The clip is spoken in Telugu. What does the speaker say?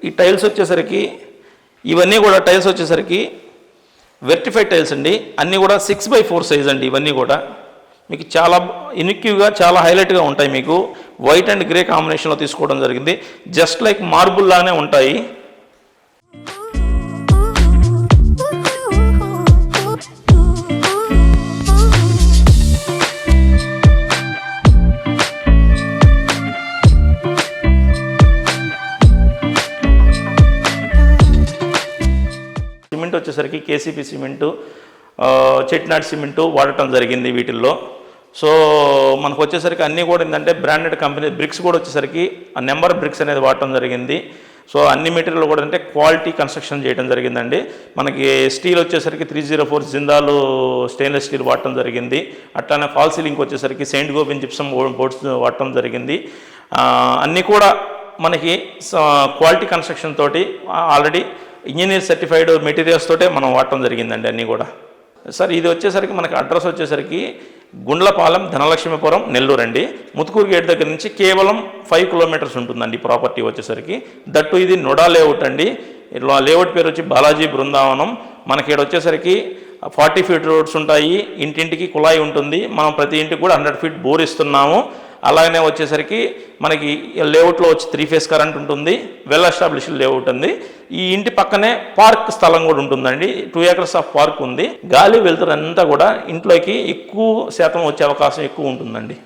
ఈ టైల్స్ వచ్చేసరికి ఇవన్నీ కూడా టైల్స్ వచ్చేసరికి వెర్టిఫైడ్ టైల్స్ అండి. అన్నీ కూడా 6x4 సైజ్ అండి. ఇవన్నీ కూడా మీకు చాలా యూనిక్గా చాలా హైలైట్గా ఉంటాయి. మీకు వైట్ అండ్ గ్రే కాంబినేషన్లో తీసుకోవడం జరిగింది. జస్ట్ లైక్ మార్బుల్ లానే ఉంటాయి. సిమెంట్ వచ్చేసరికి కేసీపీ సిమెంటు, చెట్నాడ్ సిమెంటు వాడటం జరిగింది వీటిల్లో. సో మనకు వచ్చేసరికి అన్నీ కూడా ఏంటంటే బ్రాండెడ్ కంపెనీ. బ్రిక్స్ కూడా వచ్చేసరికి ఆ నెంబర్ బ్రిక్స్ అనేది వాడటం జరిగింది. సో అన్ని మెటీరియల్ కూడా అంటే క్వాలిటీ కన్స్ట్రక్షన్ చేయడం జరిగిందండి. మనకి స్టీల్ వచ్చేసరికి 304 జిందాలు స్టెయిన్లెస్ స్టీల్ వాడటం జరిగింది. అట్లానే ఫాల్ సీలింగ్ వచ్చేసరికి సెయింట్ గోబిన్ జిప్సమ్ బోర్డ్స్ వాడటం జరిగింది. అన్నీ కూడా మనకి క్వాలిటీ కన్స్ట్రక్షన్ తోటి ఆల్రెడీ ఇంజనీర్ సర్టిఫైడ్ మెటీరియల్స్ తోటే మనం వాడటం జరిగిందండి అన్నీ కూడా. సార్ ఇది వచ్చేసరికి మనకి అడ్రస్ వచ్చేసరికి గుండ్లపాలెం, ధనలక్ష్మీపురం, నెల్లూరు అండి. ముతుకూరు గేట్ దగ్గర నుంచి కేవలం 5 కిలోమీటర్స్ ఉంటుందండి ప్రాపర్టీ వచ్చేసరికి. దట్టు ఇది నొడా లేఅవుట్ అండి. లేఅవుట్ పేరు వచ్చి బాలాజీ బృందావనం. మనకి ఇక్కడ వచ్చేసరికి 40 ఫీట్ రోడ్స్ ఉంటాయి. ఇంటింటికి కుళాయి ఉంటుంది. మనం ప్రతి ఇంటికి కూడా 100 ఫీట్ బోర్ ఇస్తున్నాము. అలాగనే వచ్చేసరికి మనకి లేఅవుట్లో వచ్చి 3 ఫేస్ కరెంట్ ఉంటుంది. వెల్ ఎస్టాబ్లిష్డ్ లేఅవుట్ ఉంది. ఈ ఇంటి పక్కనే పార్క్ స్థలం కూడా ఉంటుందండి. 2 acres ఆఫ్ పార్క్ ఉంది. గాలి వెలుతురు అంతా కూడా ఇంట్లోకి ఎక్కువ శాతం వచ్చే అవకాశం ఎక్కువ ఉంటుందండి.